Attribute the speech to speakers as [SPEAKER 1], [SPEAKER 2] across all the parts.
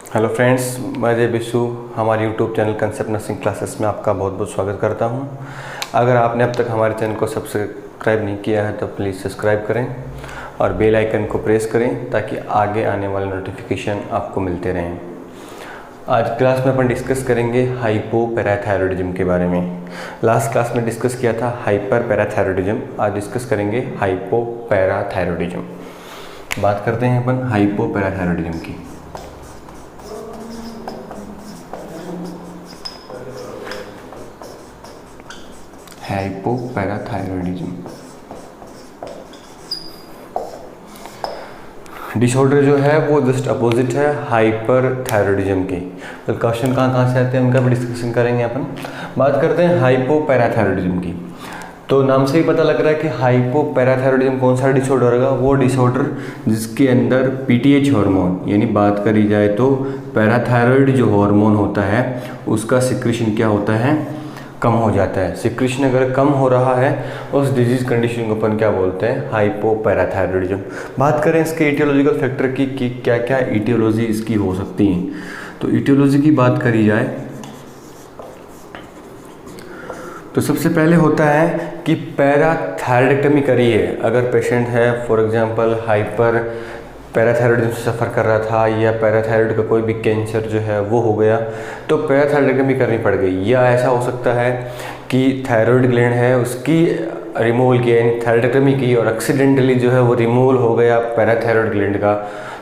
[SPEAKER 1] Hello friends, मैं जय बिशु हमारे YouTube channel concept nursing classes में आपका बहुत बहुत स्वागत करता हूं। अगर आपने अब तक हमारे चैनल को सब्सक्राइब नहीं किया है तो प्लीज़ सब्सक्राइब करें और बेल आइकन को प्रेस करें ताकि आगे आने वाले नोटिफिकेशन आपको मिलते रहें। आज क्लास में अपन डिस्कस करेंगे हाइपोपैराथायरॉयडिज्म के बारे में। लास्ट क्लास में डिस्कस किया था हाइपर पैराथायरॉयडिज्म, आज डिस्कस करेंगे हाइपोपैराथायरॉयडिज्म। बात करते हैं अपन हाइपोपैराथायरॉयडिज्म की। हाइपोपैराथायरॉयडिज्म डिसऑर्डर जो है वो जस्ट अपोजिट है हाइपरथायरॉयडिज्म के। तो क्वेश्चन कहाँ से आते हैं उनका भी डिस्कशन करेंगे अपन। बात करते हैं हाइपोपैराथायरॉयडिज्म की। तो नाम से ही पता लग रहा है कि हाइपोपैराथायरॉयडिज्म कौन सा डिसऑर्डर होगा, वो डिसऑर्डर जिसके अंदर पीटीएच हार्मोन यानी बात करी जाए तो पैराथायरॉयड जो हार्मोन होता है उसका सिक्रीशन क्या होता है, कम हो जाता है। सिक्रीशन अगर कम हो रहा है उस डिजीज कंडीशन को अपन क्या बोलते हैं, हाइपोपैराथायरॉयडिज्म। बात करें इसके इटियोलॉजिकल फैक्टर की कि क्या क्या इटियोलॉजी इसकी हो सकती है। तो इटियोलॉजी की बात करी जाए तो सबसे पहले होता है कि पैराथायरॉयडेक्टमी करी है। अगर पेशेंट है फॉर एग्जांपल हाइपर पैराथायरॉयडिज्म से सफ़र कर रहा था या पैराथायरॉयड का कोई भी कैंसर जो है वो हो गया तो पैराथायरॉयडेक्टमी करनी पड़ गई। या ऐसा हो सकता है कि थायराइड ग्लैंड है उसकी रिमूवल की यानी थायरॉयडेक्टमी की और एक्सीडेंटली जो है वो रिमूवल हो गया पैराथायरॉयड ग्लैंड का,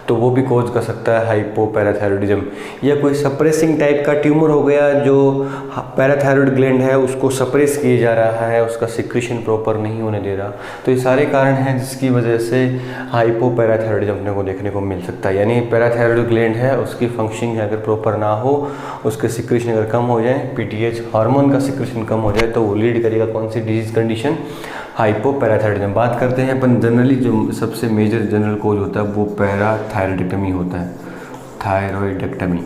[SPEAKER 1] तो वो भी कॉज कर सकता है हाइपोपैराथायरॉयडिज्म। या कोई सप्रेसिंग टाइप का ट्यूमर हो गया जो पैराथायरॉयड ग्लैंड है उसको सप्रेस किया जा रहा है, उसका सिक्रीशन प्रॉपर नहीं होने दे रहा। तो ये सारे कारण हैं जिसकी वजह से हाइपोपैराथायरॉयडिज्म अपने को देखने को मिल सकता है। यानी पैराथायरॉयड ग्लैंड है उसकी फंक्शनिंग अगर प्रॉपर ना हो, उसके सिक्रीशन अगर कम हो जाए, पीटीएच हार्मोन का सिक्रीशन कम हो जाए तो वो लीड करेगा कौन सी डिजीज कंडीशन, हाइपोपैराथायरॉयडिज्म। बात करते हैं अपन जनरली जो सबसे मेजर जनरल कोज होता है वो पैराथायरॉयडेक्टमी होता है, थायरॉयडेक्टमी।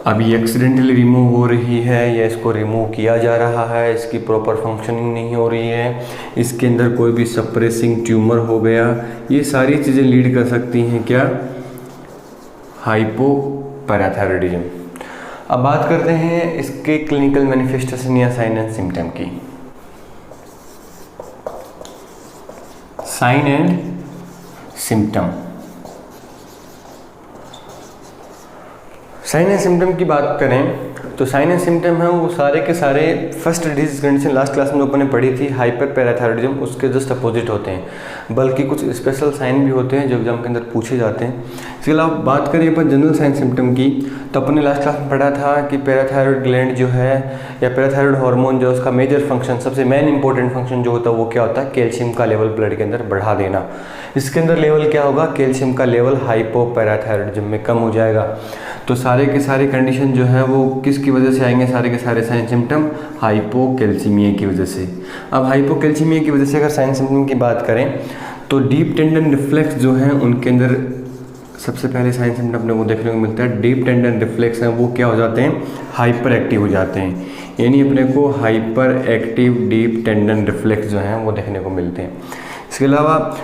[SPEAKER 1] अभी एक्सीडेंटली रिमूव हो रही है या इसको रिमूव किया जा रहा है, इसकी प्रॉपर फंक्शनिंग नहीं हो रही है, इसके अंदर कोई भी सप्रेसिंग ट्यूमर हो गया, ये सारी चीज़ें लीड कर सकती हैं क्या, हाइपोपैराथायरॉयडिज्म। अब बात करते हैं इसके क्लिनिकल मैनिफेस्टेशन या साइन एंड सिम्टम की। Sign and symptom, sign and symptom की बात करें तो साइन एंड सिम्टम है वो सारे के सारे first disease condition last class में अपन ने पढ़ी थी हाइपर पैराथायरॉयडिज्म, उसके जस्ट अपोजिट होते हैं। बल्कि कुछ स्पेशल साइन भी होते हैं जो एग्जाम के अंदर पूछे जाते हैं। इसके अलावा बात करें अपन जनरल साइन सिम्टम की तो अपन ने लास्ट क्लास में पढ़ा था कि पैराथायरॉयड ग्लैंड जो है या पैराथायरॉयड हार्मोन जो उसका मेजर फंक्शन, सबसे मेन इंपॉर्टेंट फंक्शन जो होता है वो क्या होता है, कैल्शियम का लेवल ब्लड के अंदर बढ़ा देना। इसके अंदर लेवल क्या होगा, कैल्शियम का लेवल हाइपोपैराथायरॉयडिज्म में कम हो जाएगा। तो सारे के सारे कंडीशन जो है वो किसकी वजह से आएंगे, सारे के सारे साइन सिम्टम हाइपोकैल्सीमिया की वजह से। अब हाइपोकैल्सीमिया की वजह से अगर साइन सिम्टम की बात करें तो डीप टेंडन रिफ्लेक्स जो हैं उनके अंदर सबसे पहले साइन सिम्टम अपने को देखने को मिलता है। डीप टेंडन रिफ्लेक्स हैं वो क्या हो जाते हैं, हाइपर एक्टिव हो जाते हैं। यानी अपने को hyper active deep tendon reflex जो हैं वो देखने को मिलते हैं। इसके अलावा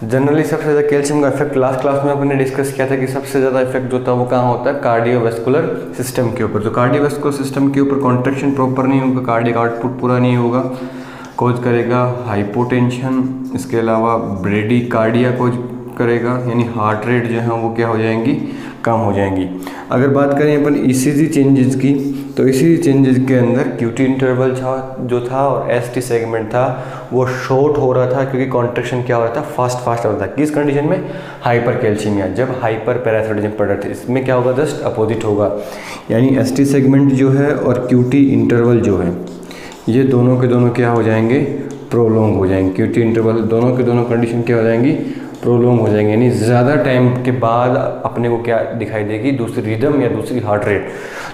[SPEAKER 1] जनरली सबसे ज़्यादा कैल्शियम का इफेक्ट लास्ट क्लास में अपन ने डिस्कस किया था कि सबसे ज़्यादा इफेक्ट जो था वो कहाँ होता है, कार्डियोवैस्कुलर सिस्टम के ऊपर। तो कार्डियोवैस्कुलर सिस्टम के ऊपर कॉन्ट्रैक्शन प्रॉपर नहीं होगा, कार्डियक आउटपुट पूरा नहीं होगा, कॉज करेगा हाइपोटेंशन। इसके अलावा ब्रेडिकार्डिया कॉज करेगा, यानी हार्ट रेट जो है वो क्या हो जाएंगी, कम हो जाएंगी। अगर बात करें अपन ईसीजी चेंजेस की तो ईसीजी चेंजेस के अंदर क्यूटी इंटरवल जो था और एसटी सेगमेंट था वो शॉर्ट हो रहा था क्योंकि कॉन्ट्रैक्शन क्या हो रहा था, फास्ट हो रहा था। किस कंडीशन में, हाइपर कैल्शियमिया, जब हाइपर पैराथायरॉयडिज्म पड़ रहे थे। इसमें क्या होगा, जस्ट अपोजिट होगा। यानी एसटी सेगमेंट जो है और क्यूटी इंटरवल जो है ये दोनों के दोनों क्या हो जाएंगे, प्रोलॉन्ग हो जाएंगे। क्यूटी इंटरवल दोनों के दोनों कंडीशन क्या हो जाएंगी, प्रोलॉन्ग हो जाएंगे। यानी ज़्यादा टाइम के बाद अपने को क्या दिखाई देगी, दूसरी रिदम या दूसरी हार्ट रेट।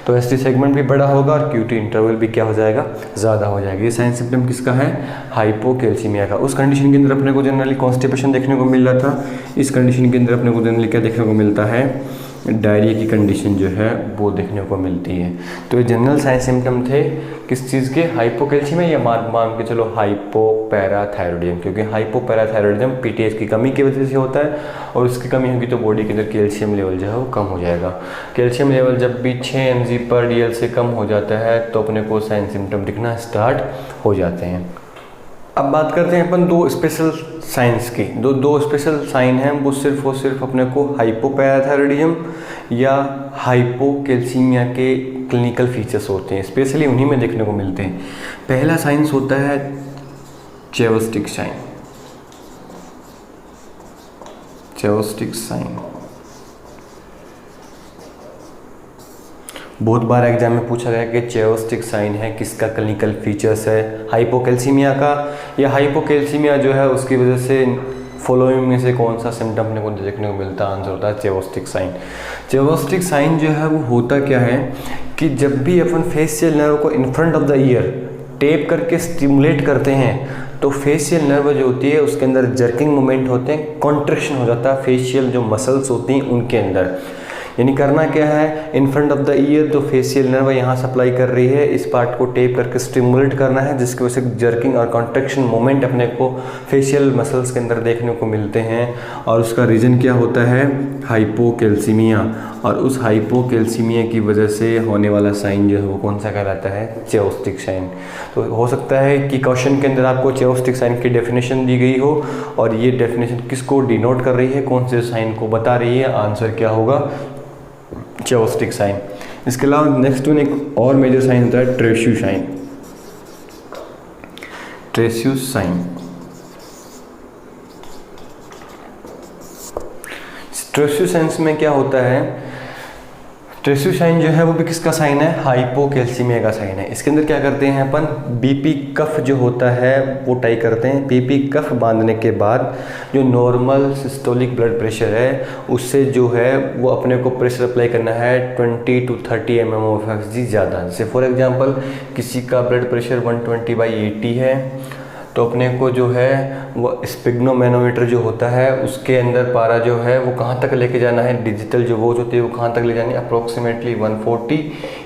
[SPEAKER 1] तो एसटी सेगमेंट भी बड़ा होगा और क्यूटी इंटरवल भी क्या हो जाएगा, ज़्यादा हो जाएगा। ये साइन सिम्टम किसका है, हाइपोकैल्सीमिया का। उस कंडीशन के अंदर अपने को जनरली कॉन्स्टिपेशन देखने को मिल रहा था, इस कंडीशन के अंदर अपने को जनरली क्या देखने को मिलता है, डायरिया की कंडीशन जो है वो देखने को मिलती है। तो ये जनरल साइन सिम्टम थे किस चीज़ के, हाइपोकैल्सीमिया या मान के चलो हाइपोपैराथायरॉयडिज्म, क्योंकि हाइपोपैराथायरॉयडिज्म पीटीएच की कमी की वजह से होता है और उसकी कमी होगी तो बॉडी के अंदर कैल्शियम लेवल जो है वो कम हो जाएगा। कैल्शियम लेवल जब भी 6 mg/dl से कम हो जाता है तो अपने को साइन सिम्टम दिखना स्टार्ट हो जाते हैं। अब बात करते हैं अपन दो स्पेशल साइंस की। दो स्पेशल साइन हैं, वो सिर्फ अपने को हाइपोपैराथायरॉयडिज्म या हाइपोकैल्सीमिया के क्लिनिकल फीचर्स होते हैं, स्पेशली उन्हीं में देखने को मिलते हैं। पहला साइंस होता है चेवोस्टिक साइन। चेवोस्टिक साइन बहुत बार एग्जाम में पूछा गया कि चेवोस्टिक साइन है किसका क्लिनिकल फीचर्स है, हाइपोकैल्सीमिया का या हाइपोकैल्सीमिया जो है उसकी वजह से फॉलोइंग में से कौन सा सिम्टम अपने को देखने को मिलता है। आंसर होता है चेवोस्टिक साइन। चेवोस्टिक साइन जो है वो होता क्या है कि जब भी अपन फेशियल नर्व को in front of the year tape करके स्टिमुलेट करते हैं तो फेशियल नर्व जो होती है उसके अंदर जर्किंग मूवमेंट होते हैं, कॉन्ट्रैक्शन हो जाता है फेशियल जो मसल्स होती हैं उनके अंदर। यानी करना क्या है, in front of the year तो फेशियल नर्व यहाँ सप्लाई कर रही है, इस पार्ट को टेप करके स्टिमुलेट करना है जिसकी वजह से जर्किंग और कॉन्ट्रैक्शन मोमेंट अपने को फेशियल मसल्स के अंदर देखने को मिलते हैं। और उसका रीज़न क्या होता है, हाइपोकैल्सीमिया। और उस हाइपोकैल्सीमिया की वजह से होने वाला साइन जो है वो कौन सा कहलाता है, चेवोस्टिक साइन। तो हो सकता है कि क्वेश्चन के अंदर आपको चेवोस्टिक साइन की डेफिनेशन दी गई हो और ये डेफिनेशन किसको डिनोट कर रही है, कौन से साइन को बता रही है, आंसर क्या होगा, चेवोस्टिक साइन। इसके अलावा नेक्स्ट वन एक और मेजर साइन होता है ट्रेस्यू साइन। ट्रेस्यू साइन, ट्रेस्यू साइंस में क्या होता है, ट्रेस्यू साइन जो है वो भी किसका साइन है, हाइपोकैल्सीमिया का साइन है। इसके अंदर क्या करते हैं अपन, बीपी कफ जो होता है वो टाई करते हैं। बीपी कफ बांधने के बाद जो नॉर्मल सिस्टोलिक ब्लड प्रेशर है उससे जो है वो अपने को प्रेशर अप्लाई करना है 20 to 30 mm ऑफ Hg ज़्यादा। जैसे फॉर एग्जांपल किसी का ब्लड प्रेशर 120/80 है तो अपने को जो है वो स्पिग्नोमेनोमीटर जो होता है उसके अंदर पारा जो है वो कहाँ तक लेके जाना है, डिजिटल जो वोज होती है वो कहाँ तक ले जानी है, अप्रोक्सीमेटली 140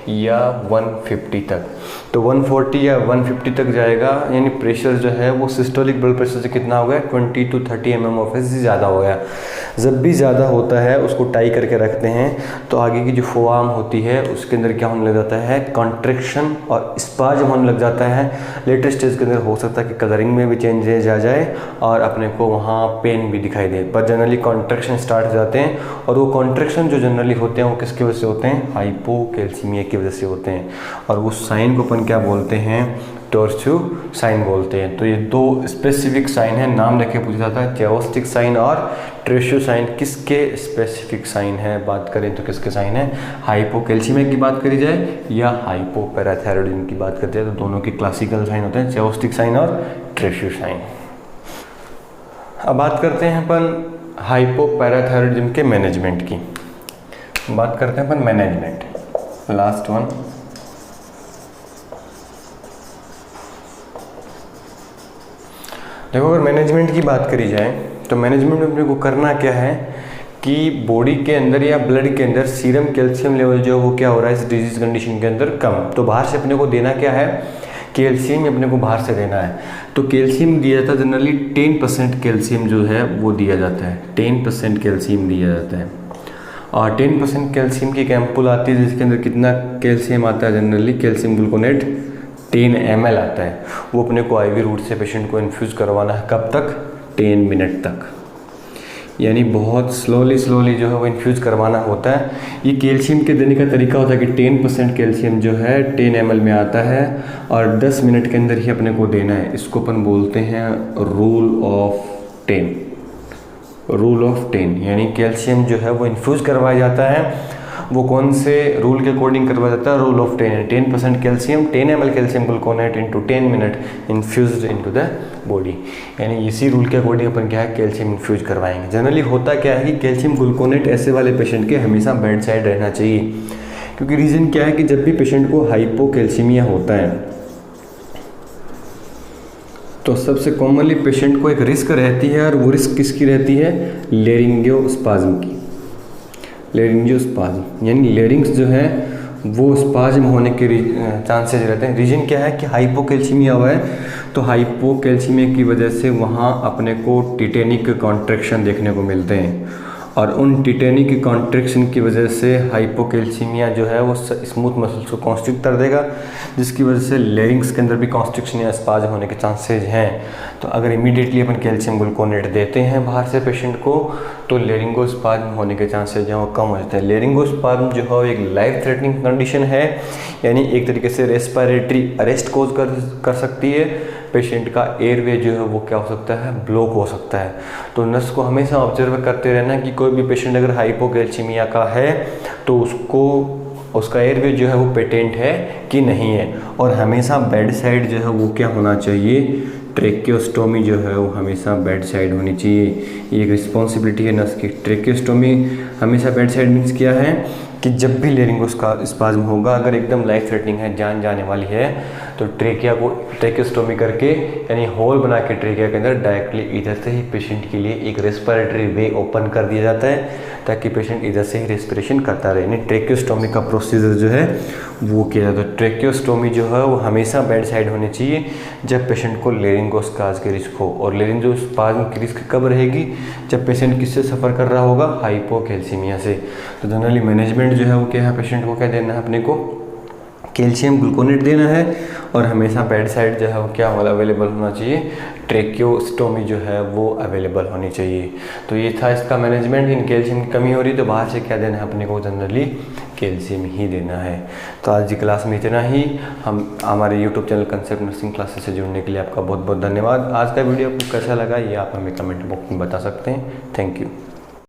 [SPEAKER 1] या 150 तक। तो 140 या 150 तक जाएगा, यानी प्रेशर जो है वो सिस्टोलिक ब्लड प्रेशर से कितना हो गया, 20 to 30 mm ऑफ Hg ज़्यादा हो गया। जब भी ज़्यादा होता है उसको टाई करके रखते हैं तो आगे की जो फोआर्म होती है उसके अंदर क्या होने लग जाता है, कॉन्ट्रैक्शन और स्पाज्म होने लग जाता है। लेटेस्ट स्टेज के अंदर हो सकता है कि कलरिंग में भी चेंजेस आ जाए और अपने को वहाँ पेन भी दिखाई दे, पर जनरली कॉन्ट्रैक्शन स्टार्ट हो जाते हैं और वो कॉन्ट्रैक्शन जो जनरली होते हैं वो किसकी वजह से होते हैं, हाइपोकैल्सीमिया की वजह से होते हैं। और उस साइन को अपन क्या बोलते हैं, टोर्स्यू साइन बोलते हैं। तो ये दो स्पेसिफिक साइन है, नाम लेके पूछा जाता है, चेवोस्टिक साइन और ट्रेस्यू साइन। किसके स्पेसिफिक साइन है बात करें तो किसके साइन है, हाइपोकैल्सीमिया की बात करी जाए या हाइपोपैराथायरॉयडिज्म की बात करते हैं तो दोनों के क्लासिकल साइन होते हैं, चेवोस्टिक साइन और ट्रेस्यू साइन। अब बात करते हैं अपन हाइपोपैराथायरॉयडिज्म के मैनेजमेंट की। बात करते हैं अपन मैनेजमेंट, लास्ट वन। देखो अगर मैनेजमेंट की बात करी जाए तो मैनेजमेंट में अपने को करना क्या है कि बॉडी के अंदर या ब्लड के अंदर सीरम कैल्शियम लेवल जो वो क्या हो रहा है इस डिजीज कंडीशन के अंदर कम, तो बाहर से अपने को देना क्या है, कैल्शियम अपने को बाहर से देना है। तो कैल्शियम दिया जाता है जनरली 10% कैल्शियम जो है वो दिया जाता है, 10% कैल्शियम दिया जाता है। और 10% कैल्शियम की एक एम्पुल आती है जिसके अंदर कितना कैल्शियम आता है, जनरली कैल्शियम ग्लूकोनेट 10 ml आता है। वो अपने को IV रूट से पेशेंट को इन्फ्यूज़ करवाना है, कब तक, 10 मिनट तक, यानी बहुत स्लोली जो है वो इन्फ्यूज़ करवाना होता है। ये कैल्शियम के देने का तरीका होता है कि 10% कैल्शियम जो है 10 ml में आता है और 10 मिनट के अंदर ही अपने को देना है। इसको अपन बोलते हैं रूल ऑफ 10। रूल ऑफ 10 यानी कैल्शियम जो है वो इन्फ्यूज़ करवाया जाता है, वो कौन से रूल के अकॉर्डिंग करवाया जाता है, rule of 10। 10% calcium, 10 ml calcium gluconate into 10 minute infused into the body, यानी इसी रूल के अकॉर्डिंग अपन क्या है कैल्शियम इन्फ्यूज करवाएंगे। जनरली होता क्या है कि कैल्शियम ग्लूकोनेट ऐसे वाले पेशेंट के हमेशा बेड साइड रहना चाहिए, क्योंकि रीज़न क्या है कि जब भी पेशेंट को हाइपोकैल्सीमिया होता है तो सबसे कॉमनली पेशेंट को एक रिस्क रहती है, और वो रिस्क किसकी रहती है, लेरिंगियोस्पाज्म की। लेरिंजियोस्पाज्म, यानी लेरिंग्स जो है वो स्पाज्म होने के चांसेज रहते हैं। रीजन क्या है कि हाइपोकैल्सीमिया हुआ है, तो हाइपोकैल्सीमिया की वजह से वहाँ अपने को टिटेनिक कॉन्ट्रैक्शन देखने को मिलते हैं, और उन टिटेनिक कॉन्ट्रैक्शन की वजह से हाइपोकैल्सीमिया जो है वो स्मूथ मसल्स को कॉन्स्ट्रिक्ट कर देगा, जिसकी वजह से लेरिंग्स के अंदर भी कॉन्स्ट्रिक्शन या स्पाज्म होने के चांसेज हैं। तो अगर इमीडिएटली अपन कैल्शियम ग्लूकोनेट देते हैं बाहर से पेशेंट को, तो लेरिंगोस्पाज्म होने के चांसेज हैं वो कम हो जाते हैं। लेरिंगोस्पाज्म जो है एक लाइफ थ्रेटनिंग कंडीशन है, यानी एक तरीके से रेस्पिरेटरी अरेस्ट कोज कर सकती है। पेशेंट का एयरवे जो है वो क्या हो सकता है, ब्लॉक हो सकता है। तो नर्स को हमेशा ऑब्जर्व करते रहना कि कोई भी पेशेंट अगर हाइपोकैल्सीमिया का है तो उसका एयरवे जो है वो पेटेंट है कि नहीं है, और हमेशा बेड साइड जो है वो क्या होना चाहिए, ट्रेकियोस्टोमी जो है वो हमेशा बेड साइड होनी चाहिए। ये एक रिस्पॉन्सिबिलिटी है नर्स की। ट्रेकियोस्टोमी हमेशा बेड साइड मीन्स क्या है कि जब भी लेरिंगोस्पाज्म होगा, अगर एकदम लाइफ थ्रेटनिंग है, जान जाने वाली है, तो ट्रेकिया को ट्रेकियोस्टोमी करके यानी होल बना के ट्रेकिया के अंदर डायरेक्टली इधर से ही पेशेंट के लिए एक रेस्पिरेटरी वे ओपन कर दिया जाता है, ताकि पेशेंट इधर से ही रेस्पिरेशन करता रहे। यानी ट्रेकियोस्टोमी का प्रोसीजर जो है वो किया जाता है। ट्रेकियोस्टोमी जो है वो हमेशा बेड साइड होनी चाहिए जब पेशेंट को लेरिंगोस्पाज्म की रिस्क हो। और लेरिंगोस्पाज्म की रिस्क कब रहेगी, जब पेशेंट किससे सफ़र कर रहा होगा, हाइपोकैल्सीमिया से। तो जनरली मैनेजमेंट जो है वो क्या है, पेशेंट को क्या देना है, अपने को कैल्शियम ग्लूकोनेट देना है, और हमेशा बेड साइड जो है वो क्या अवेलेबल होना चाहिए, ट्रेकियोस्टोमी जो है वो अवेलेबल होनी चाहिए। तो ये था इसका मैनेजमेंट। इन कैल्शियम की कमी हो रही तो बाहर से क्या देना है अपने को, जनरली कैल्शियम ही देना है। तो आज की क्लास में इतना ही। हम हमारे YouTube channel concept nursing classes से जुड़ने के लिए आपका बहुत बहुत धन्यवाद। आज का वीडियो आपको कैसा लगा ये आप हमें कमेंट बॉक्स में बता सकते हैं। Thank you.